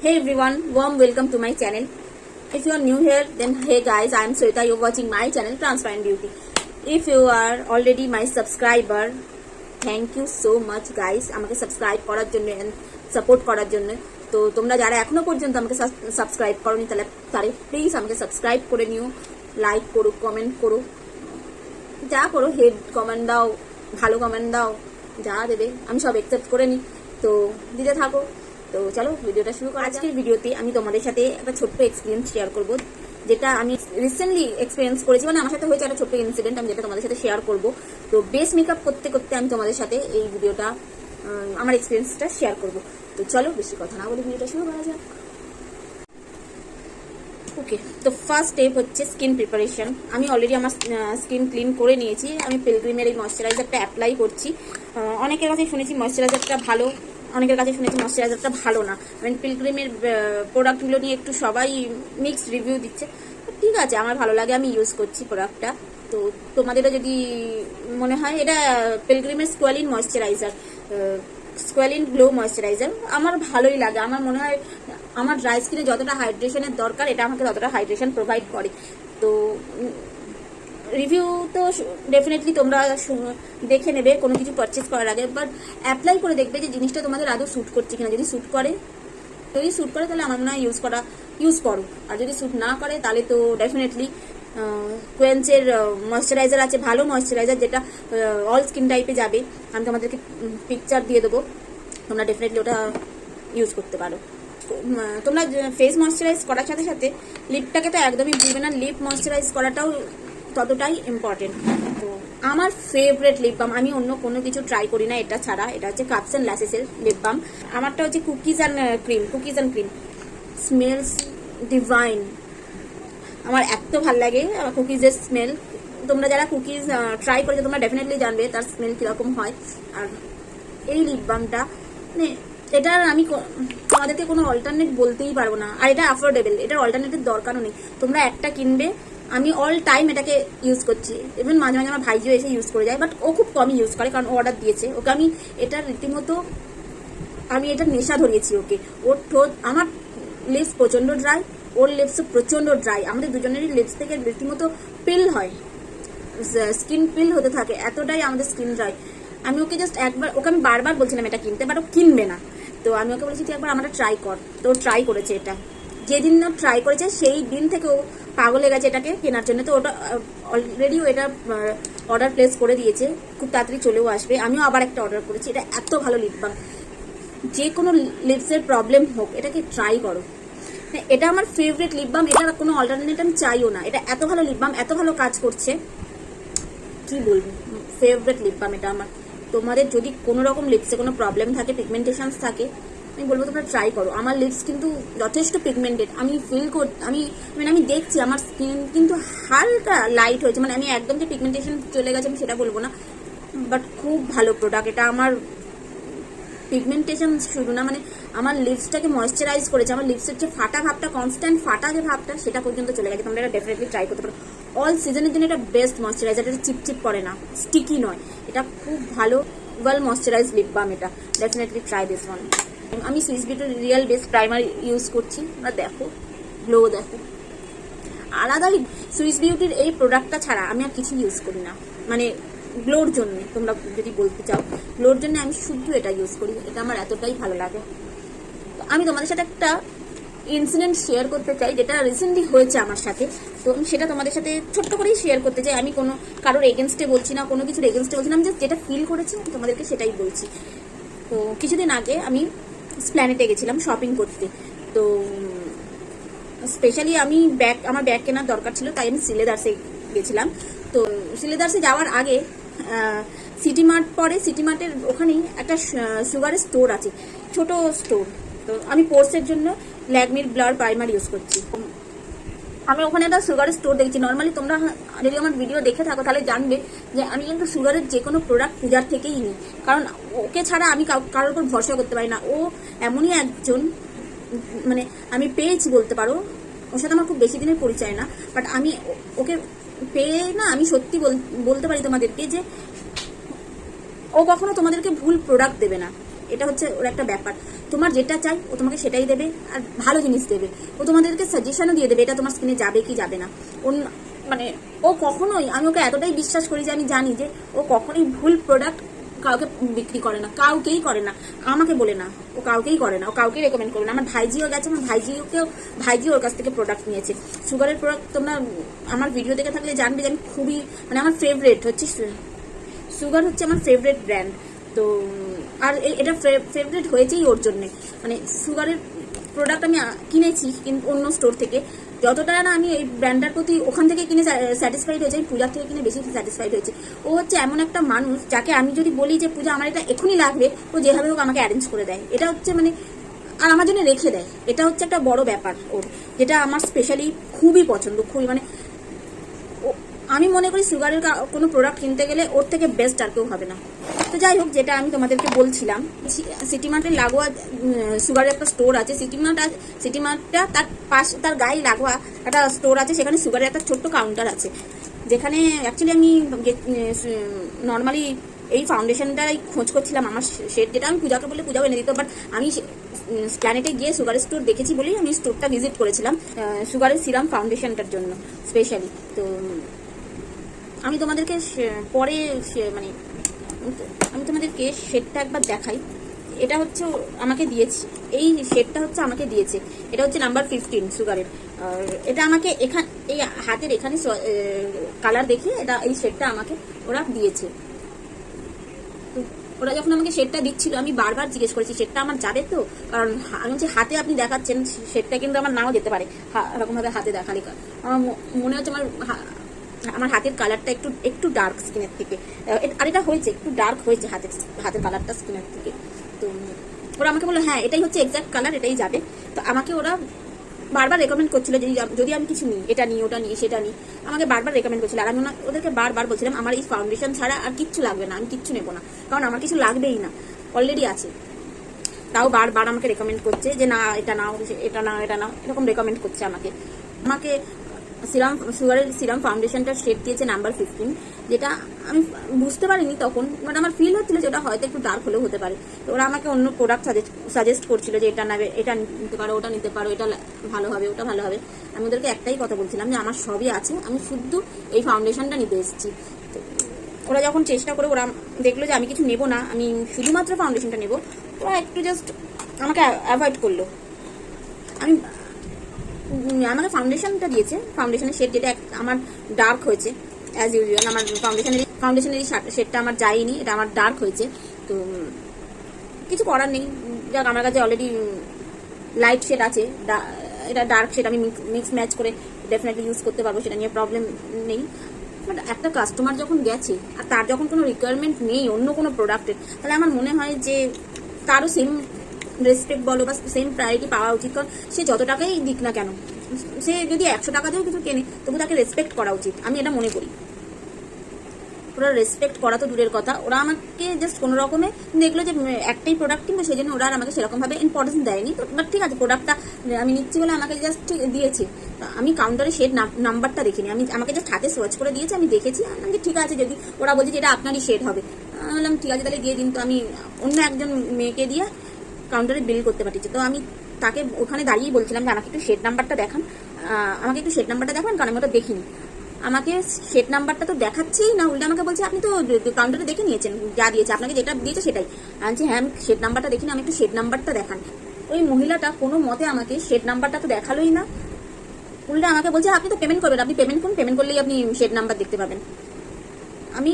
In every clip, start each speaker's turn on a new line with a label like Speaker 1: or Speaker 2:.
Speaker 1: Hey everyone, warm welcome to my channel. If you are new here, then hey guys, I am Sweta. You're watching my channel Transparent Beauty. If you are already my subscriber, thank you so much guys. আমাকে subscribe করার জন্য and support করার জন্য। তো তোমরা যারা এখনো পর্যন্ত আমাকে সাবস্ক্রাইব করোনি তাহলে প্লিজ আমাকে সাবস্ক্রাইব করে নিও, লাইক করো, কমেন্ট করো, যা করো, হেড কমেন্ট দাও, ভালো কমেন্ট দাও, যা দেবে আমি সব অ্যাকসেপ্ট করে নিই। তো দিতে থাকো। তো চলো ভিডিওটা শুরু করা। আজকের ভিডিওতে আমি তোমাদের সাথে একটা ছোট্ট এক্সপিরিয়েন্স শেয়ার করব, যেটা আমি রিসেন্টলি এক্সপিরিয়েন্স করেছি। মানে আমার সাথে হয়েছে একটা ছোট্ট ইনসিডেন্ট, আমি যেটা তোমাদের সাথে শেয়ার করব। তো বেস মেকআপ করতে করতে আমি তোমাদের সাথে এই ভিডিওটা, আমার এক্সপিরিয়েন্সটা শেয়ার করব। তো চলো বেশি কথা না বলে ভিডিওটা শুরু করা যাক। ওকে, তো ফার্স্ট স্টেপ হচ্ছে স্কিন প্রিপারেশন। আমি অলরেডি আমার স্কিন ক্লিন করে নিয়েছি। আমি পিলগ্রিমের এই ময়শ্চারাইজারটা অ্যাপ্লাই করছি। অনেকের কাছে শুনেছি ময়শ্চারাইজারটা ভালো, অনেকের কাছে শুনেছি ময়শ্চারাইজারটা ভালো না। মানে পিলগ্রিমের প্রোডাক্টগুলো নিয়ে একটু সবাই মিক্সড রিভিউ দিচ্ছে। ঠিক আছে, আমার ভালো লাগে, আমি ইউজ করছি প্রোডাক্টটা। তো তোমাদেরও যদি মনে হয়, এটা পিলগ্রিমের squalene moisturiser, squalene glow moisturiser আমার ভালোই লাগে। আমার মনে হয় আমার ড্রাই স্কিনে যতটা হাইড্রেশনের দরকার, এটা আমাকে ততটা হাইড্রেশন প্রোভাইড করে। তো রিভিউ তো ডেফিনেটলি তোমরা দেখে নেবে কোনো কিছু পারচেস করার আগে, বাট অ্যাপ্লাই করে দেখবে যে জিনিসটা তোমাদের আদৌ স্যুট করছে কিনা। যদি স্যুট করে তাহলে আমার মনে হয় ইউজ করো। আর যদি স্যুট না করে তাহলে তো ডেফিনেটলি কোয়েন্সের ময়শ্চারাইজার আছে, ভালো ময়শ্চারাইজার, যেটা অল স্কিন টাইপে যাবে। আমি তোমাদেরকে পিকচার দিয়ে দেবো, তোমরা ডেফিনেটলি ওটা ইউজ করতে পারো। তোমরা ফেস ময়শ্চারাইজ করার সাথে সাথে লিপটাকে তো একদমই ভুলবে না, লিপ ময়শ্চারাইজ করাটাও ততটাই ইম্পর্টেন্ট। তো আমার ফেভারিট লিপ বাম, আমি অন্য কোনো কিছু ট্রাই করি না এটা ছাড়া, এটা হচ্ছে কাপস অ্যান্ড ল্যাসেসের লিপ বাম। আমারটা হচ্ছে cookies and cream, smells divine. আমার এত ভাল লাগে কুকিজের স্মেল। তোমরা যারা কুকিজ ট্রাই করেছো তোমরা ডেফিনেটলি জানবে তার স্মেল কীরকম হয়। আর এই লিপ বামটা মানে এটার আমি তোমাদেরকে কোনো অল্টারনেট বলতেই পারবো না। আর এটা অ্যাফোর্ডেবল, এটার অল্টারনেটের দরকারও নেই। তোমরা একটা কিনবে, আমি অল টাইম এটাকে ইউজ করছি। ইভেন মাঝে মাঝে আমার ভাইজিও এসে ইউজ করে যায়, বাট ও খুব কমই ইউজ করে, কারণ ও অর্ডার দিয়েছে। ওকে আমি এটার রীতিমতো এটার নেশা ধরিয়েছি ওকে। ওর ঠোঁট, আমার লিপস প্রচণ্ড ড্রাই, ওর লিপসও প্রচণ্ড ড্রাই। আমাদের দুজনেরই লিপস থেকে রীতিমতো পিল হয়, স্কিন পিল হতে থাকে, এতটাই আমাদের স্কিন ড্রাই। আমি ওকে জাস্ট একবার, ওকে আমি বারবার বলছিলাম এটা কিনতে, বাট ও কিনবে না। তো আমি ওকে বলেছি তুই একবার আমরা ট্রাই কর। তো ট্রাই করেছে এটা। যেদিন ও ট্রাই করেছে সেই দিন থেকে ও পাগল হয়ে গেছে এটাকে কেনার জন্য। তো ওটা অলরেডি ও এটা অর্ডার প্লেস করে দিয়েছে, খুব তাড়াতাড়ি চলেও আসবে। আমিও আবার একটা অর্ডার করেছি। এটা এত ভালো লিপ বাম, যে কোনো লিপসের প্রবলেম হোক এটাকে ট্রাই করো। এটা আমার ফেভারিট লিপ বাম, এটার কোনো অল্টারনেট আমি চাইও না। এটা এত ভালো লিপ বাম, এত ভালো কাজ করছে, কি বলবো, ফেভারিট লিপ বাম এটা আমার। তোমাদের যদি কোনো রকম লিপসে কোনো প্রবলেম থাকে, পিগমেন্টেশনস থাকে, আমি বলবো তোমরা ট্রাই করো। আমার লিপস কিন্তু যথেষ্ট পিগমেন্টেড, আমি ফিল আমি দেখছি আমার স্কিন কিন্তু হালকা লাইট হয়েছে। মানে আমি একদম যে পিগমেন্টেশন চলে গেছে আমি সেটা বলবো না, বাট খুব ভালো প্রোডাক্ট এটা। আমার পিগমেন্টেশন শুধু না, মানে আমার লিপসটাকে ময়শ্চারাইজ করেছে। আমার লিপসের যে ফাটা ভাবটা, কনস্ট্যান্ট ফাটা যে ভাবটা, সেটা পর্যন্ত চলে গেছে। তোমরা এটা ডেফিনেটলি ট্রাই করতে পারো। অল সিজনের জন্য এটা বেস্ট ময়শ্চারাইজার। এটা চিপচিপ করে না, স্টিকি নয়, এটা খুব ভালো ওয়েল ময়শ্চারাইজ লিপ বাম। এটা ডেফিনেটলি ট্রাই দিস ওয়ান। আমি সুইস বিউটির রিয়েল বেস্ট প্রাইমার ইউজ করছি। তোমরা দেখো, গ্লো দেখো, আলাদাই। সুইস বিউটির এই প্রোডাক্টটা ছাড়া আমি আর কিছু ইউজ করি না। মানে গ্লোর জন্য, তোমরা যদি বলতে চাও গ্লোর জন্য আমি শুধু এটা ইউজ করি। এটা আমার এতটাই ভালো লাগে। আমি তোমাদের সাথে একটা ইনসিডেন্ট শেয়ার করতে চাই, যেটা রিসেন্টলি হয়েছে আমার সাথে। তো আমি সেটা তোমাদের সাথে ছোট্ট করেই শেয়ার করতে চাই। আমি কোনো কারোর এগেনস্টে বলছি না, কোনো কিছুর এগেনস্টে বলছি না, আমি জাস্ট যেটা ফিল করেছি তোমাদেরকে সেটাই বলছি। তো কিছুদিন আগে আমি স্প্ল্যানেটে গেছিলাম শপিং করতে। তো স্পেশালি আমার ব্যাগ কেনার দরকার ছিল, তাই আমি সিলেদার্সে গেছিলাম। তো সিলেদার্সে যাওয়ার আগে সিটি মার্ট পরে, সিটি মার্টের ওখানেই একটা সুগারের স্টোর আছে, ছোট স্টোর। তো আমি পোর্সের জন্য ল্যাকমির ব্লার প্রাইমার ইউজ করছি। আমি ওখানে একটা সুগারের স্টোর দেখছি। নর্মালি তোমরা যদি আমার ভিডিও দেখে থাকো তাহলে জানবে যে আমি কিন্তু সুগারের যে কোনো প্রোডাক্ট পূজার থেকেই নিই, কারণ ওকে ছাড়া আমি কারোর উপর ভরসা করতে পারি না। ও এমনই একজন, মানে আমি পেয়েছি বলতে পারো, ওর সাথে আমার খুব বেশি দিনের পরিচয় না, বাট আমি ওকে পেয়ে না, আমি সত্যি বলতে পারি তোমাদেরকে যে ও কখনো তোমাদেরকে ভুল প্রোডাক্ট দেবে না। এটা হচ্ছে ওর একটা ব্যাপার। তোমার যেটা চাই ও তোমাকে সেটাই দেবে, আর ভালো জিনিস দেবে। ও তোমাদেরকে সাজেশনও দিয়ে দেবে এটা তোমার স্কিনে যাবে কি যাবে না। মানে ও কখনোই, আমি ওকে এতটাই বিশ্বাস করি যে আমি জানি যে ও কখনোই ভুল প্রোডাক্ট কাউকে বিক্রি করে না, কাউকেই করে না, আমাকে বলে না, ও কাউকেই করে না, ও কাউকে রেকমেন্ড করে না। আমার ভাইজিও গেছে, আমার ভাইজি ওর কাছ থেকে প্রোডাক্ট নিয়েছে। সুগারের প্রোডাক্ট তোমরা আমার ভিডিও দেখে থাকলে জানবে যে আমি খুবই, মানে আমার ফেভারিট হচ্ছে সুগার, হচ্ছে আমার ফেভারিট ব্র্যান্ড। তো আর এটা ফেভারিট হয়েছেই ওর জন্যে। মানে সুগারের প্রোডাক্ট আমি কিনেছি কিন্তু অন্য স্টোর থেকে, যতটা না আমি এই ব্র্যান্ডটার প্রতি ওখান থেকে কিনে স্যাটিসফাইড হয়েছে, আমি পূজার থেকে কিনে বেশি স্যাটিসফাইড হয়েছে। ও হচ্ছে এমন একটা মানুষ যাকে আমি যদি বলি যে পূজা আমার এটা এখনই লাগবে, ও যেভাবে হোক আমাকে অ্যারেঞ্জ করে দেয়। এটা হচ্ছে মানে, আর আমার জন্য রেখে দেয়। এটা হচ্ছে একটা বড় ব্যাপার ওর, যেটা আমার স্পেশালি খুবই পছন্দ, খুবই। মানে আমি মনে করি সুগারের কোনো প্রোডাক্ট কিনতে গেলে ওর থেকে বেস্ট আর কেউ হবে না। তো যাই হোক, যেটা আমি তোমাদেরকে বলছিলাম, সিটি মার্টের লাগোয়া সুগারের একটা স্টোর আছে। সিটি মার্টটা তার গায়ে লাগোয়া একটা স্টোর আছে, সেখানে সুগারের একটা ছোট্ট কাউন্টার আছে, যেখানে অ্যাকচুয়ালি আমি নর্মালি এই ফাউন্ডেশনটাই খোঁজ করছিলাম আমার শেড, যেটা আমি পূজাকে বলে পূজাও এনে দিত। বাট আমি প্ল্যানেটে গিয়ে সুগারের স্টোর দেখেছি বলেই আমি স্টোরটা ভিজিট করেছিলাম সুগারের সিরাম ফাউন্ডেশনটার জন্য স্পেশালি। তো আমি তোমাদেরকে পরে মানে আমি তোমাদেরকে শেডটা একবার দেখাই। এটা হচ্ছে আমাকে দিয়েছে, এই শেডটা হচ্ছে আমাকে দিয়েছে, এটা হচ্ছে নাম্বার 15 সুগারের। আর এটা আমাকে এই হাতের এখানে কালার দেখে এটা এই শেডটা আমাকে ওরা দিয়েছে। তো ওরা যখন আমাকে শেডটা দিচ্ছিল আমি বারবার জিজ্ঞেস করেছি শেডটা আমার যাবে তো, কারণ আমি যে হাতে আপনি দেখাচ্ছেন শেডটা কিন্তু আমার নাও যেতে পারে এরকমভাবে হাতে দেখালে। আমার মনে হচ্ছে আমার হাতের কালারটা একটু ডার্ক স্কিনের থেকে, আর এটা হয়েছে একটু ডার্ক হয়েছে হাতের কালারটা স্কিনের থেকে। তো ওরা আমাকে বললো হ্যাঁ এটাই হচ্ছে এক্সাক্ট কালার, এটাই যাবে। তো আমাকে ওরা বারবার রেকমেন্ড করছিল যে যদি আমি কিছু নিই, এটা নিই, ওটা নিই, সেটা নিই, আমাকে বারবার রেকমেন্ড করছিল। আর আমি ওদেরকে বারবার বলছিলাম আমার এই ফাউন্ডেশন ছাড়া আর কিচ্ছু লাগবে না, আমি কিচ্ছু নেবো না, কারণ আমার কিছু লাগবেই না, অলরেডি আছে। তাও বারবার আমাকে রেকমেন্ড করছে যে না এটা নাও, এটা নাও, এটা নাও, এরকম রেকমেন্ড করছে আমাকে সুগারের সিরাম ফাউন্ডেশনটার শেড দিয়েছে নাম্বার 15, যেটা আমি বুঝতে পারিনি তখন, মানে আমার ফিল হচ্ছিল যে ওটা হয়তো একটু ডার্ক হলেও হতে পারে। তো ওরা আমাকে অন্য প্রোডাক্ট সাজেস্ট করছিল যে এটা নেবে, এটা নিতে পারো, ওটা নিতে পারো, এটা ভালো হবে, ওটা ভালো হবে। আমি ওদেরকে একটাই কথা বলছিলাম যে আমার সবই আছে, আমি শুধু এই ফাউন্ডেশনটা নিতে এসেছি। তো ওরা যখন চেষ্টা করে, ওরা দেখলো যে আমি কিছু নেবো না, আমি শুধুমাত্র ফাউন্ডেশনটা নেবো, ওরা একটু জাস্ট আমাকে অ্যাভয়েড করলো। আমাকে ফাউন্ডেশনটা দিয়েছে, ফাউন্ডেশনের শেড যেটা আমার ডার্ক হয়েছে অ্যাজ ইউজুয়াল। আমার ফাউন্ডেশনের শেডটা আমার যায়নি, এটা আমার ডার্ক হয়েছে। তো কিছু করার নেই, যাক আমার কাছে অলরেডি লাইট শেড আছে, এটা ডার্ক শেড আমি মিক্স ম্যাচ করে ডেফিনেটলি ইউজ করতে পারবো, সেটা নিয়ে প্রবলেম নেই। বাট একটা কাস্টমার যখন গেছে আর তার যখন কোনো রিকোয়ারমেন্ট নেই অন্য কোনো প্রোডাক্টের, তাহলে আমার মনে হয় যে তারও সেম রেসপেক্ট বলো বা সেম প্রায়োরিটি পাওয়া উচিত। কারণ সে যত টাকাই দিক না কেন, সে যদি 100 টাকা দিয়েও কিছু কেনে তবু তাকে রেসপেক্ট করা উচিত, আমি এটা মনে করি। ওরা রেসপেক্ট করা তো দূরের কথা, ওরা আমাকে জাস্ট কোনো রকমে দেখলো যে একটাই প্রোডাক্ট কিনবো, সেই জন্য ওরা আর আমাকে সেরকমভাবে ইম্পর্টেন্স দেয়নি। তো বাট ঠিক আছে, প্রোডাক্টটা আমি নিচ্ছি বলে আমাকে জাস্ট দিয়েছে। আমি কাউন্টারে শেড নাম্বারটা দেখিনি, আমাকে জাস্ট হাতে সোয়াচ করে দিয়েছে, আমি দেখেছি, আমি ঠিক আছে, যদি ওরা বলছে যে এটা আপনারই শেড হবে, বললাম ঠিক আছে তাহলে দিয়ে দিন। তো আমি অন্য একজন মেয়েকে দিয়ে কাউন্টারে বিল করতে পারছি। তো আমি তাকে ওখানে দাঁড়িয়েই বলছিলাম যে আমাকে একটু শেড নাম্বারটা দেখান, কারণ আমি ওটা দেখিনি। আমাকে শেড নাম্বারটা তো দেখাচ্ছেই না, উল্টে আমাকে বলছে আপনি তো কাউন্টারে দেখে নিয়েছেন, যা দিয়েছে আপনাকে, যেটা দিয়েছে সেটাই। আমি হ্যাঁ আমি শেড নাম্বারটা দেখিনি, আমি একটু শেড নাম্বারটা দেখান। ওই মহিলাটা কোনো মতে আমাকে শেড নাম্বারটা তো দেখালোই না, উল্টে আমাকে বলছে আপনি তো পেমেন্ট করবেন, আপনি পেমেন্ট করুন, পেমেন্ট করলেই আপনি শেড নাম্বার দেখতে পাবেন। আমি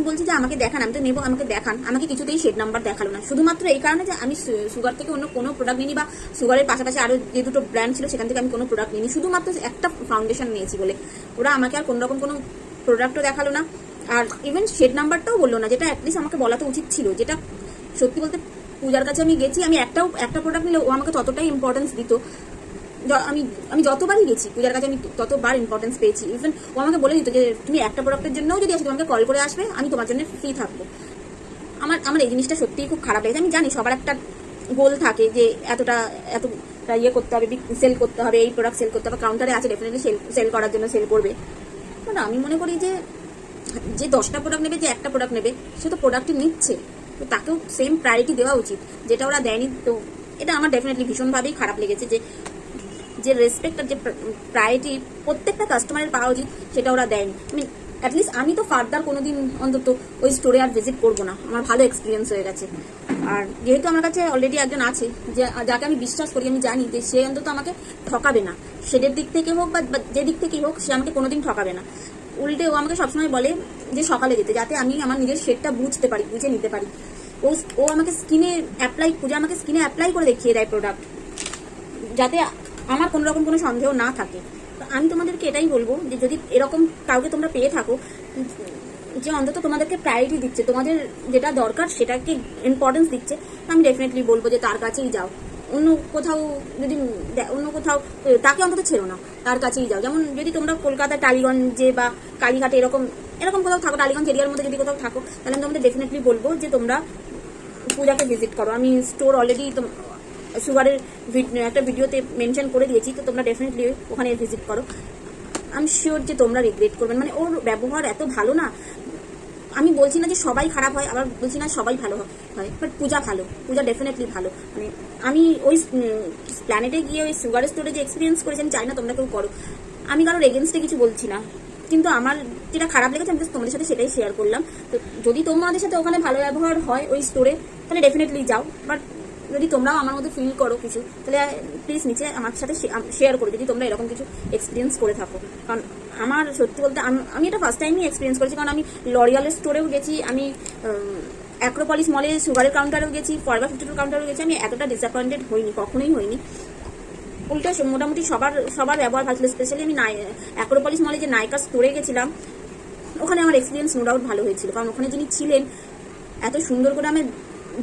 Speaker 1: বলছি যে আমাকে দেখান, আমি তো নেবো, আমাকে দেখান। আমাকে কিছুতেই শেড নাম্বার দেখালো না, শুধুমাত্র এই কারণে যে আমি সুগার থেকে অন্য কোনো প্রোডাক্ট নিইনি, বা সুগারের পাশাপাশি আরও যে দুটো ব্র্যান্ড ছিল সেখান থেকে আমি কোনো প্রোডাক্ট নিইনি, শুধুমাত্র একটা ফাউন্ডেশন নিয়েছি বলে ওরা আমাকে আর কোনোরকম কোনো প্রোডাক্টও দেখালো না। আর ইভেন শেড নাম্বারটাও বললো না, যেটা অ্যাটলিস্ট আমাকে বলা তো উচিত ছিল। যেটা সত্যি বলতে পূজার কাছে আমি গেছি, আমি একটা প্রোডাক্ট নিলে ও আমাকে ততটাই ইম্পর্টেন্স দিত। আমি যতবারই গেছি পূজার কাছে আমি ততবার ইম্পর্টেন্স পেয়েছি। ইভেন ও আমাকে বলে দিত যে তুমি একটা প্রোডাক্টের জন্যও যদি আসে তোমাকে কল করে আসবে, আমি তোমার জন্য ফ্রি থাকবো। আমার এই জিনিসটা সত্যিই খুব খারাপ লেগেছে। আমি জানি সবার একটা গোল থাকে যে এতটা ইয়ে করতে হবে, সেল করতে হবে, এই প্রোডাক্ট সেল করতে হবে, কাউন্টারে আছে ডেফিনেটলি সেল করার জন্য সেল করবে। আমি মনে করি যে 10টা প্রোডাক্ট নেবে, যে একটা প্রোডাক্ট নেবে, সে তো প্রোডাক্টই নিচ্ছে, তো তাকেও সেম প্রায়োরিটি দেওয়া উচিত যেটা ওরা দেয়নি। তো এটা আমার ডেফিনেটলি ভীষণভাবেই খারাপ লেগেছে যে যে রেসপেক্ট আর যে প্রায়োরিটি প্রত্যেকটা কাস্টমারের পাওয়া উচিত সেটা ওরা দেয়নি। অ্যাটলিস্ট আমি তো ফার্দার কোনোদিন অন্তত ওই স্টোরে আর ভিজিট করবো না, আমার ভালো এক্সপিরিয়েন্স হয়ে গেছে। আর যেহেতু আমার কাছে অলরেডি একজন আছে যাকে আমি বিশ্বাস করি, আমি জানি যে সে অন্তত আমাকে ঠকাবে না, শেডের দিক থেকে হোক বা যে দিক থেকেই হোক, সে আমাকে কোনোদিন ঠকাবে না। উল্টে ও আমাকে সবসময় বলে যে সকালে যেতে, যাতে আমি আমার নিজের শেডটা বুঝতে পারি, বুঝে নিতে পারি। ও আমাকে স্কিনে অ্যাপ্লাই করে দেখিয়ে দেয় প্রোডাক্ট, যাতে আমার কোনো রকম কোনো সন্দেহ না থাকে। তো আমি তোমাদেরকে এটাই বলবো যে যদি এরকম কাউকে তোমরা পেয়ে থাকো যে অন্তত তোমাদেরকে প্রায়োরিটি দিচ্ছে, তোমাদের যেটা দরকার সেটাকে ইম্পর্টেন্স দিচ্ছে, আমি ডেফিনেটলি বলবো যে তার কাছেই যাও। অন্য কোথাও তাকে অন্তত ছেড়ো না, তার কাছেই যাও। যেমন যদি তোমরা কলকাতা টালিগঞ্জে বা কালীঘাটে এরকম কোথাও থাকো, টালিগঞ্জ এরিয়ার মধ্যে যদি কোথাও থাকো, তাহলে আমি তোমাদের ডেফিনেটলি বলবো যে তোমরা পূজাকে ভিজিট করো। আমি স্টোর অলরেডি সুগারের একটা ভিডিওতে মেনশন করে দিয়েছি, তো তোমরা ডেফিনেটলি ওখানে ভিজিট করো। আমি শিওর যে তোমরা রিগ্রেট করবেন। মানে ওর ব্যবহার এত ভালো না, আমি বলছি না যে সবাই খারাপ হয়, আবার বলছি না সবাই ভালো হয়, বাট পূজা ডেফিনেটলি ভালো। মানে আমি ওই প্ল্যানেটে গিয়ে ওই সুগার স্টোরে যে এক্সপিরিয়েন্স করেছি, আমি চাই না তোমরা কেউ করো। আমি কারোর এগেনস্টে কিছু বলছি না, কিন্তু আমার যেটা খারাপ লেগেছে আমি তোমাদের সাথে সেটাই শেয়ার করলাম। তো যদি তোমাদের সাথে ওখানে ভালো ব্যবহার হয় ওই স্টোরে, তাহলে ডেফিনেটলি যাও। বাট যদি তোমরাও আমার মধ্যে ফিল করো কিছু, তাহলে প্লিজ নিচে আমার সাথে শেয়ার করো যদি তোমরা এরকম কিছু এক্সপিরিয়েন্স করে থাকো। কারণ আমার সত্যি বলতে আমি এটা ফার্স্ট টাইমই এক্সপিরিয়েন্স করেছি। কারণ আমি লরিয়ালের স্টোরেও গেছি, আমি অ্যাক্রোপলিস মলে সুগারের কাউন্টারেও গেছি, ফরএভার 52 কাউন্টারেও গেছি। আমি এতটা ডিসঅ্যাপয়েন্টেড হইনি, কখনোই হইনি। উল্টো মোটামুটি সবার ব্যবহার ভালো ছিল। স্পেশালি আমি অ্যাক্রোপলিস মলে যে নাইকা স্টোরে গেছিলাম, ওখানে আমার এক্সপিরিয়েন্স নো ডাউট ভালো হয়েছিল। কারণ ওখানে যিনি ছিলেন এত সুন্দর করে আমি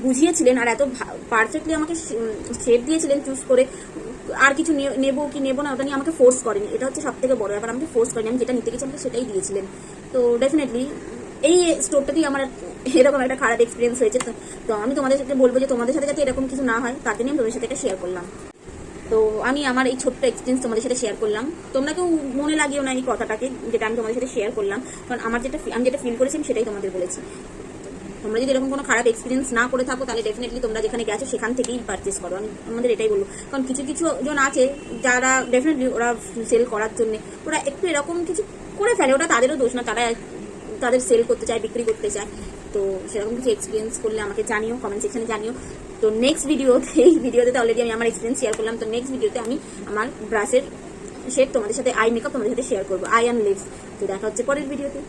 Speaker 1: বুঝিয়েছিলেন আর এত পারফেক্টলি আমাকে শেপ দিয়েছিলেন চুজ করে। আর কিছু নেবো কি নেবো না ওটা নিয়ে আমাকে ফোর্স করেনি, এটা হচ্ছে সব থেকে বড় ব্যাপার। আমাকে ফোর্স করেনি, আমি যেটা নিতে গেছি আমাকে সেটাই দিয়েছিলেন। তো ডেফিনেটলি এই স্টোরটাতেই আমার এরকম একটা খারাপ এক্সপিরিয়েন্স হয়েছে। তো আমি তোমাদের সাথে বলবো যে তোমাদের সাথে যাতে এরকম কিছু না হয়, তার জন্য আমি তোমাদের সাথে এটা শেয়ার করলাম। তো আমি আমার এই ছোট্ট এক্সপিরিয়েন্স তোমাদের সাথে শেয়ার করলাম। তোমরা কেউ মনে লাগিও না এই কথাটাকে, যেটা আমি তোমাদের সাথে শেয়ার করলাম। কারণ আমি যেটা ফিল করেছি সেটাই তোমাদের বলেছি। তোমরা যদি এরকম কোনো খারাপ এক্সপিরিয়েন্স না করে থাকো, তাহলে ডেফিনেটলি তোমরা যেখানে গেছো সেখান থেকেই পারচেস করো। আমি আমাদের এটাই বলবো। কারণ কিছু জন আছে যারা ডেফিনেটলি ওরা সেল করার জন্য ওরা একটু এরকম কিছু করে ফেলে, ওটা তাদেরও দোষ না, তাদের সেল করতে চায়, বিক্রি করতে চায়। তো সেরকম কিছু এক্সপিরিয়েন্স করলে আমাকে জানিও, কমেন্ট সেকশনে জানিও। তো নেক্সট এই ভিডিওতে অলরেডি আমি আমার এক্সপিরিয়েন্স শেয়ার করলাম। তো নেক্সট ভিডিওতে আমি আমার ব্রাশের শেড তোমাদের সাথে, আই মেকআপ তোমাদের সাথে শেয়ার করবো, আই অ্যান্ড লিপস। তো দেখা হচ্ছে পরের ভিডিওতে।